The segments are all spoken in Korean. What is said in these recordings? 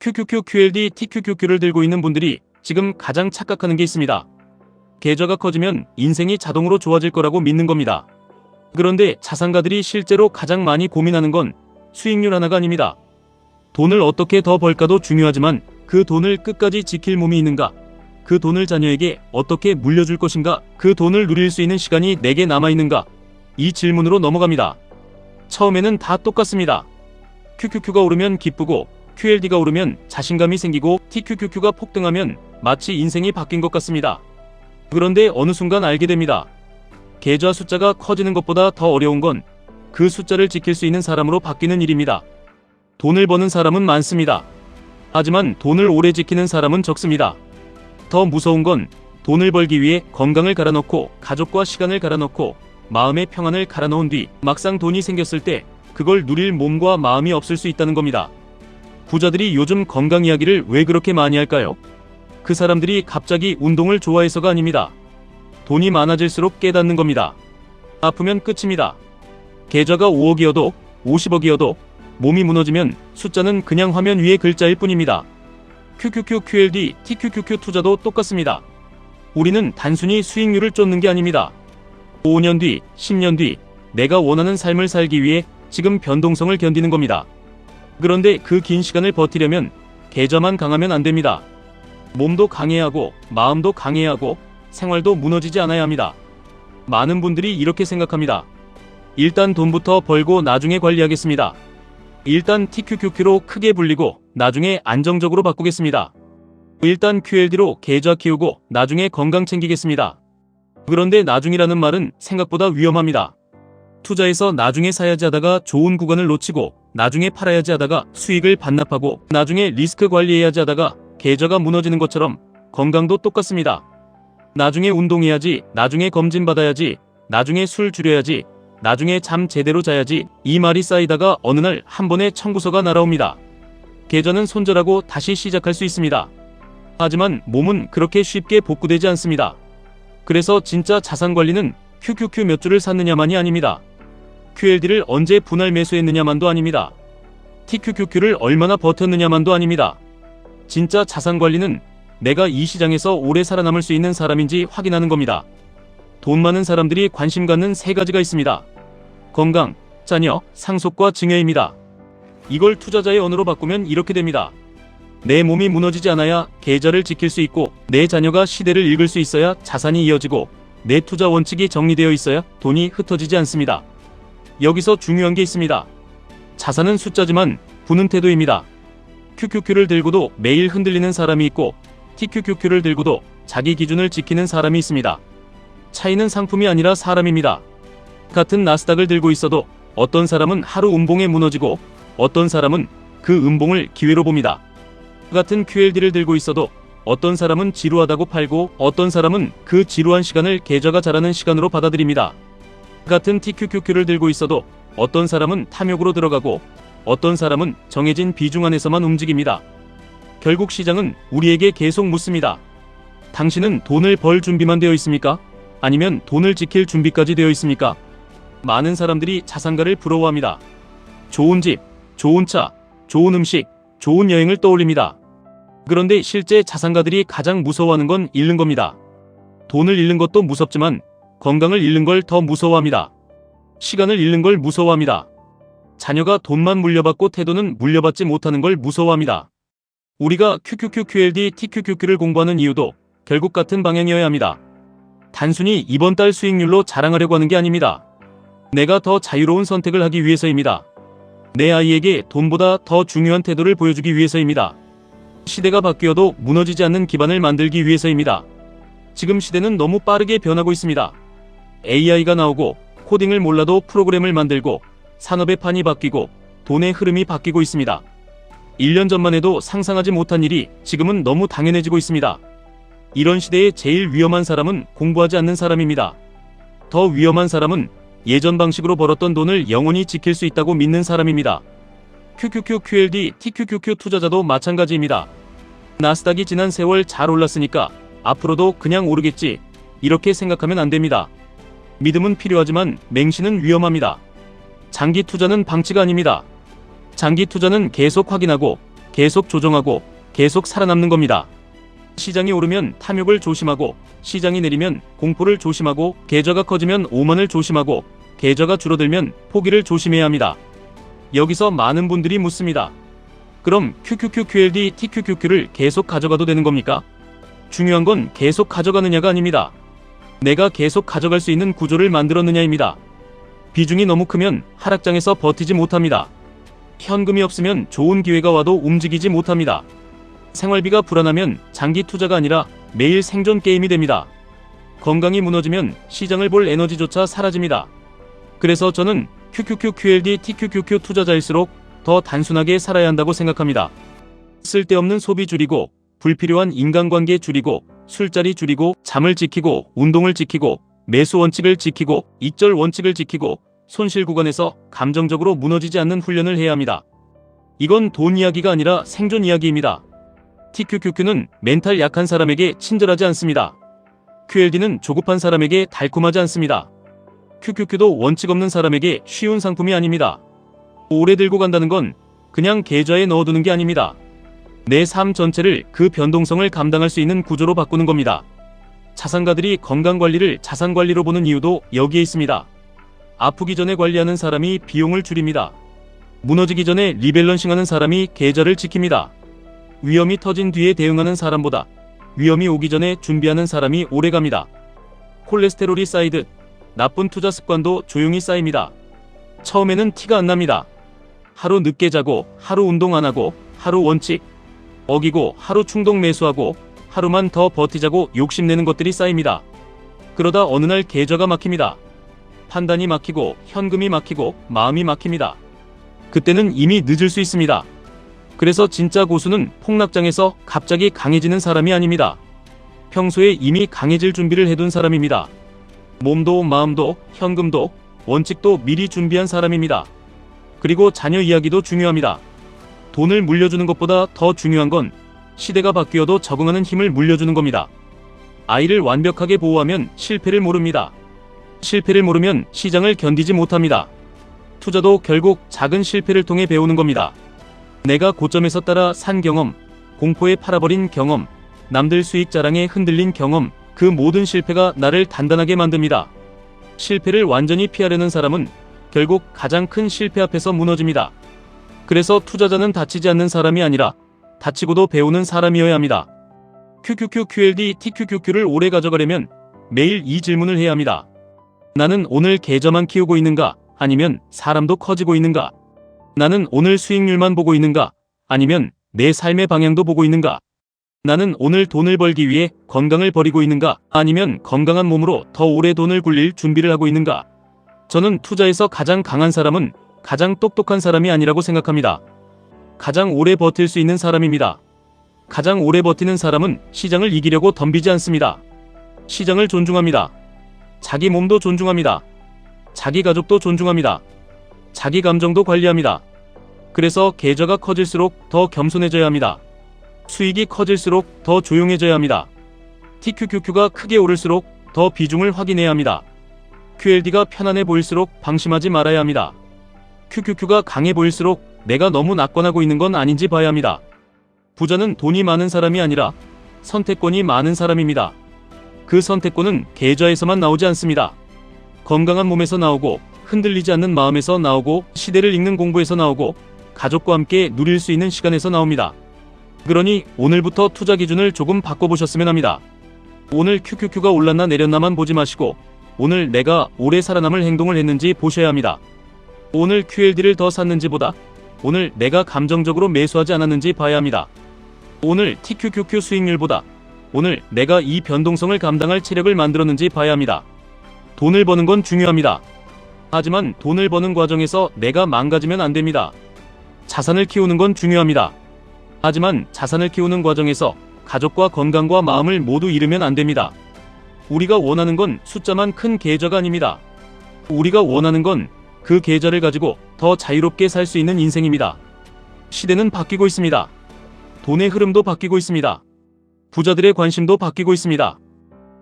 QQQ, QLD, TQQQ를 들고 있는 분들이 지금 가장 착각하는 게 있습니다. 계좌가 커지면 인생이 자동으로 좋아질 거라고 믿는 겁니다. 그런데 자산가들이 실제로 가장 많이 고민하는 건 수익률 하나가 아닙니다. 돈을 어떻게 더 벌까도 중요하지만 그 돈을 끝까지 지킬 몸이 있는가? 그 돈을 자녀에게 어떻게 물려줄 것인가? 그 돈을 누릴 수 있는 시간이 내게 남아있는가? 이 질문으로 넘어갑니다. 처음에는 다 똑같습니다. QQQ가 오르면 기쁘고 QLD가 오르면 자신감이 생기고 TQQQ가 폭등하면 마치 인생이 바뀐 것 같습니다. 그런데 어느 순간 알게 됩니다. 계좌 숫자가 커지는 것보다 더 어려운 건 그 숫자를 지킬 수 있는 사람으로 바뀌는 일입니다. 돈을 버는 사람은 많습니다. 하지만 돈을 오래 지키는 사람은 적습니다. 더 무서운 건 돈을 벌기 위해 건강을 갈아넣고 가족과 시간을 갈아넣고 마음의 평안을 갈아넣은 뒤 막상 돈이 생겼을 때 그걸 누릴 몸과 마음이 없을 수 있다는 겁니다. 부자들이 요즘 건강 이야기를 왜 그렇게 많이 할까요? 그 사람들이 갑자기 운동을 좋아해서가 아닙니다. 돈이 많아질수록 깨닫는 겁니다. 아프면 끝입니다. 계좌가 5억이어도 50억이어도 몸이 무너지면 숫자는 그냥 화면 위의 글자일 뿐입니다. QQQ, QLD, TQQQ 투자도 똑같습니다. 우리는 단순히 수익률을 쫓는 게 아닙니다. 5년 뒤, 10년 뒤 내가 원하는 삶을 살기 위해 지금 변동성을 견디는 겁니다. 그런데 그 긴 시간을 버티려면 계좌만 강하면 안 됩니다. 몸도 강해야 하고 마음도 강해야 하고 생활도 무너지지 않아야 합니다. 많은 분들이 이렇게 생각합니다. 일단 돈부터 벌고 나중에 관리하겠습니다. 일단 TQQQ로 크게 불리고 나중에 안정적으로 바꾸겠습니다. 일단 QLD로 계좌 키우고 나중에 건강 챙기겠습니다. 그런데 나중이라는 말은 생각보다 위험합니다. 투자해서 나중에 사야지 하다가 좋은 구간을 놓치고 나중에 팔아야지 하다가 수익을 반납하고 나중에 리스크 관리해야지 하다가 계좌가 무너지는 것처럼 건강도 똑같습니다. 나중에 운동해야지, 나중에 검진 받아야지, 나중에 술 줄여야지, 나중에 잠 제대로 자야지 이 말이 쌓이다가 어느 날 한 번에 청구서가 날아옵니다. 계좌는 손절하고 다시 시작할 수 있습니다. 하지만 몸은 그렇게 쉽게 복구되지 않습니다. 그래서 진짜 자산 관리는 QQQ 몇 주를 샀느냐만이 아닙니다. QLD를 언제 분할 매수했느냐만도 아닙니다. TQQQ를 얼마나 버텼느냐만도 아닙니다. 진짜 자산 관리는 내가 이 시장에서 오래 살아남을 수 있는 사람인지 확인하는 겁니다. 돈 많은 사람들이 관심 갖는 세 가지가 있습니다. 건강, 자녀, 상속과 증여입니다. 이걸 투자자의 언어로 바꾸면 이렇게 됩니다. 내 몸이 무너지지 않아야 계좌를 지킬 수 있고 내 자녀가 시대를 읽을 수 있어야 자산이 이어지고 내 투자 원칙이 정리되어 있어야 돈이 흩어지지 않습니다. 여기서 중요한 게 있습니다. 자산은 숫자지만 부는 태도입니다. QQQ를 들고도 매일 흔들리는 사람이 있고 TQQQ를 들고도 자기 기준을 지키는 사람이 있습니다. 차이는 상품이 아니라 사람입니다. 같은 나스닥을 들고 있어도 어떤 사람은 하루 음봉에 무너지고 어떤 사람은 그 음봉을 기회로 봅니다. 같은 QLD를 들고 있어도 어떤 사람은 지루하다고 팔고 어떤 사람은 그 지루한 시간을 계좌가 자라는 시간으로 받아들입니다. 같은 TQQQ를 들고 있어도 어떤 사람은 탐욕으로 들어가고 어떤 사람은 정해진 비중 안에서만 움직입니다. 결국 시장은 우리에게 계속 묻습니다. 당신은 돈을 벌 준비만 되어 있습니까? 아니면 돈을 지킬 준비까지 되어 있습니까? 많은 사람들이 자산가를 부러워합니다. 좋은 집, 좋은 차, 좋은 음식, 좋은 여행을 떠올립니다. 그런데 실제 자산가들이 가장 무서워하는 건 잃는 겁니다. 돈을 잃는 것도 무섭지만 건강을 잃는 걸 더 무서워합니다. 시간을 잃는 걸 무서워합니다. 자녀가 돈만 물려받고 태도는 물려받지 못하는 걸 무서워합니다. 우리가 QQQ, QLD, TQQQ를 공부하는 이유도 결국 같은 방향이어야 합니다. 단순히 이번 달 수익률로 자랑하려고 하는 게 아닙니다. 내가 더 자유로운 선택을 하기 위해서입니다. 내 아이에게 돈보다 더 중요한 태도를 보여주기 위해서입니다. 시대가 바뀌어도 무너지지 않는 기반을 만들기 위해서입니다. 지금 시대는 너무 빠르게 변하고 있습니다. AI가 나오고 코딩을 몰라도 프로그램을 만들고 산업의 판이 바뀌고 돈의 흐름이 바뀌고 있습니다. 1년 전만 해도 상상하지 못한 일이 지금은 너무 당연해지고 있습니다. 이런 시대에 제일 위험한 사람은 공부하지 않는 사람입니다. 더 위험한 사람은 예전 방식으로 벌었던 돈을 영원히 지킬 수 있다고 믿는 사람입니다. QQQ, QLD, TQQQ 투자자도 마찬가지입니다. 나스닥이 지난 세월 잘 올랐으니까 앞으로도 그냥 오르겠지, 이렇게 생각하면 안 됩니다. 믿음은 필요하지만 맹신은 위험합니다. 장기 투자는 방치가 아닙니다. 장기 투자는 계속 확인하고 계속 조정하고 계속 살아남는 겁니다. 시장이 오르면 탐욕을 조심하고, 시장이 내리면 공포를 조심하고, 계좌가 커지면 오만을 조심하고, 계좌가 줄어들면 포기를 조심해야 합니다. 여기서 많은 분들이 묻습니다. 그럼 QQQQLD TQQQ를 계속 가져가도 되는 겁니까? 중요한 건 계속 가져가느냐가 아닙니다. 내가 계속 가져갈 수 있는 구조를 만들었느냐입니다. 비중이 너무 크면 하락장에서 버티지 못합니다. 현금이 없으면 좋은 기회가 와도 움직이지 못합니다. 생활비가 불안하면 장기 투자가 아니라 매일 생존 게임이 됩니다. 건강이 무너지면 시장을 볼 에너지조차 사라집니다. 그래서 저는 QQQQLD TQQQ 투자자일수록 더 단순하게 살아야 한다고 생각합니다. 쓸데없는 소비 줄이고, 불필요한 인간관계 줄이고, 술자리 줄이고, 잠을 지키고, 운동을 지키고, 매수 원칙을 지키고, 익절 원칙을 지키고, 손실 구간에서 감정적으로 무너지지 않는 훈련을 해야 합니다. 이건 돈 이야기가 아니라 생존 이야기입니다. TQQQ는 멘탈 약한 사람에게 친절하지 않습니다. QLD는 조급한 사람에게 달콤하지 않습니다. QQQ도 원칙 없는 사람에게 쉬운 상품이 아닙니다. 오래 들고 간다는 건 그냥 계좌에 넣어두는 게 아닙니다. 내 삶 전체를 그 변동성을 감당할 수 있는 구조로 바꾸는 겁니다. 자산가들이 건강관리를 자산관리로 보는 이유도 여기에 있습니다. 아프기 전에 관리하는 사람이 비용을 줄입니다. 무너지기 전에 리밸런싱하는 사람이 계좌를 지킵니다. 위험이 터진 뒤에 대응하는 사람보다 위험이 오기 전에 준비하는 사람이 오래갑니다. 콜레스테롤이 쌓이듯 나쁜 투자 습관도 조용히 쌓입니다. 처음에는 티가 안 납니다. 하루 늦게 자고, 하루 운동 안 하고, 하루 원칙 어기고, 하루 충동 매수하고, 하루만 더 버티자고 욕심내는 것들이 쌓입니다. 그러다 어느 날 계좌가 막힙니다. 판단이 막히고, 현금이 막히고, 마음이 막힙니다. 그때는 이미 늦을 수 있습니다. 그래서 진짜 고수는 폭락장에서 갑자기 강해지는 사람이 아닙니다. 평소에 이미 강해질 준비를 해둔 사람입니다. 몸도 마음도 현금도 원칙도 미리 준비한 사람입니다. 그리고 자녀 이야기도 중요합니다. 돈을 물려주는 것보다 더 중요한 건 시대가 바뀌어도 적응하는 힘을 물려주는 겁니다. 아이를 완벽하게 보호하면 실패를 모릅니다. 실패를 모르면 시장을 견디지 못합니다. 투자도 결국 작은 실패를 통해 배우는 겁니다. 내가 고점에 섰다라 산 경험, 공포에 팔아버린 경험, 남들 수익 자랑에 흔들린 경험, 그 모든 실패가 나를 단단하게 만듭니다. 실패를 완전히 피하려는 사람은 결국 가장 큰 실패 앞에서 무너집니다. 그래서 투자자는 다치지 않는 사람이 아니라 다치고도 배우는 사람이어야 합니다. QQQQLD TQQQ를 오래 가져가려면 매일 이 질문을 해야 합니다. 나는 오늘 계좌만 키우고 있는가? 아니면 사람도 커지고 있는가? 나는 오늘 수익률만 보고 있는가? 아니면 내 삶의 방향도 보고 있는가? 나는 오늘 돈을 벌기 위해 건강을 버리고 있는가? 아니면 건강한 몸으로 더 오래 돈을 굴릴 준비를 하고 있는가? 저는 투자에서 가장 강한 사람은 가장 똑똑한 사람이 아니라고 생각합니다. 가장 오래 버틸 수 있는 사람입니다. 가장 오래 버티는 사람은 시장을 이기려고 덤비지 않습니다. 시장을 존중합니다. 자기 몸도 존중합니다. 자기 가족도 존중합니다. 자기 감정도 관리합니다. 그래서 계좌가 커질수록 더 겸손해져야 합니다. 수익이 커질수록 더 조용해져야 합니다. TQQQ가 크게 오를수록 더 비중을 확인해야 합니다. QLD가 편안해 보일수록 방심하지 말아야 합니다. QQQ가 강해 보일수록 내가 너무 낙관하고 있는 건 아닌지 봐야 합니다. 부자는 돈이 많은 사람이 아니라 선택권이 많은 사람입니다. 그 선택권은 계좌에서만 나오지 않습니다. 건강한 몸에서 나오고, 흔들리지 않는 마음에서 나오고, 시대를 읽는 공부에서 나오고, 가족과 함께 누릴 수 있는 시간에서 나옵니다. 그러니 오늘부터 투자 기준을 조금 바꿔보셨으면 합니다. 오늘 QQQ가 올랐나 내렸나만 보지 마시고 오늘 내가 오래 살아남을 행동을 했는지 보셔야 합니다. 오늘 QLD를 더 샀는지보다 오늘 내가 감정적으로 매수하지 않았는지 봐야 합니다. 오늘 TQQQ 수익률보다 오늘 내가 이 변동성을 감당할 체력을 만들었는지 봐야 합니다. 돈을 버는 건 중요합니다. 하지만 돈을 버는 과정에서 내가 망가지면 안 됩니다. 자산을 키우는 건 중요합니다. 하지만 자산을 키우는 과정에서 가족과 건강과 마음을 모두 잃으면 안 됩니다. 우리가 원하는 건 숫자만 큰 계좌가 아닙니다. 우리가 원하는 건 그 계좌를 가지고 더 자유롭게 살 수 있는 인생입니다. 시대는 바뀌고 있습니다. 돈의 흐름도 바뀌고 있습니다. 부자들의 관심도 바뀌고 있습니다.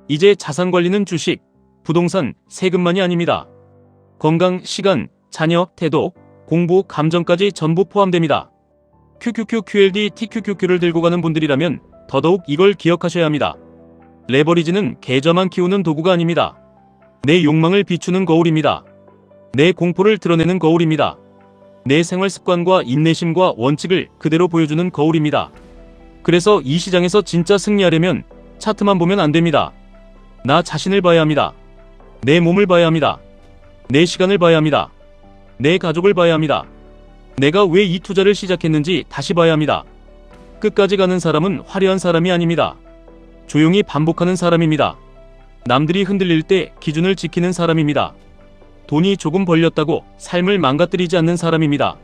이제 자산 관리는 주식, 부동산, 세금만이 아닙니다. 건강, 시간, 자녀, 태도, 공부, 감정까지 전부 포함됩니다. QQQ, QLD, TQQQ를 들고 가는 분들이라면 더더욱 이걸 기억하셔야 합니다. 레버리지는 계좌만 키우는 도구가 아닙니다. 내 욕망을 비추는 거울입니다. 내 공포를 드러내는 거울입니다. 내 생활 습관과 인내심과 원칙을 그대로 보여주는 거울입니다. 그래서 이 시장에서 진짜 승리하려면 차트만 보면 안 됩니다. 나 자신을 봐야 합니다. 내 몸을 봐야 합니다. 내 시간을 봐야 합니다. 내 가족을 봐야 합니다. 내가 왜 이 투자를 시작했는지 다시 봐야 합니다. 끝까지 가는 사람은 화려한 사람이 아닙니다. 조용히 반복하는 사람입니다. 남들이 흔들릴 때 기준을 지키는 사람입니다. 돈이 조금 벌렸다고 삶을 망가뜨리지 않는 사람입니다.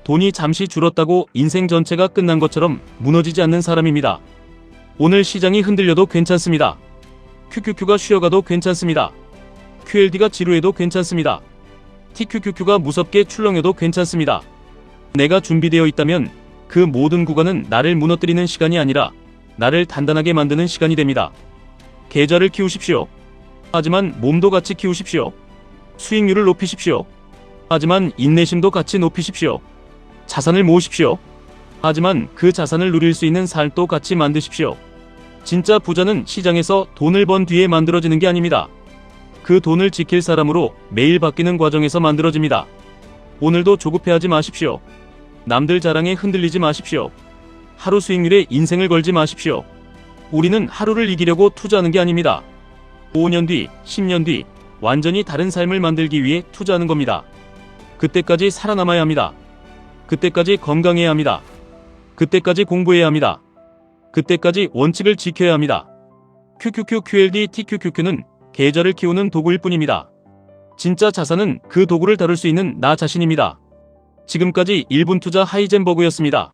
돈이 잠시 줄었다고 인생 전체가 끝난 것처럼 무너지지 않는 사람입니다. 오늘 시장이 흔들려도 괜찮습니다. QQQ가 쉬어가도 괜찮습니다. QLD가 지루해도 괜찮습니다. TQQQ가 무섭게 출렁여도 괜찮습니다. 내가 준비되어 있다면 그 모든 구간은 나를 무너뜨리는 시간이 아니라 나를 단단하게 만드는 시간이 됩니다. 계좌를 키우십시오. 하지만 몸도 같이 키우십시오. 수익률을 높이십시오. 하지만 인내심도 같이 높이십시오. 자산을 모으십시오. 하지만 그 자산을 누릴 수 있는 삶도 같이 만드십시오. 진짜 부자는 시장에서 돈을 번 뒤에 만들어지는 게 아닙니다. 그 돈을 지킬 사람으로 매일 바뀌는 과정에서 만들어집니다. 오늘도 조급해하지 마십시오. 남들 자랑에 흔들리지 마십시오. 하루 수익률에 인생을 걸지 마십시오. 우리는 하루를 이기려고 투자하는 게 아닙니다. 5년 뒤, 10년 뒤 완전히 다른 삶을 만들기 위해 투자하는 겁니다. 그때까지 살아남아야 합니다. 그때까지 건강해야 합니다. 그때까지 공부해야 합니다. 그때까지 원칙을 지켜야 합니다. QQQ, QLD, TQQQ는 계좌를 키우는 도구일 뿐입니다. 진짜 자산은 그 도구를 다룰 수 있는 나 자신입니다. 지금까지 1분 투자 하이젠버그였습니다.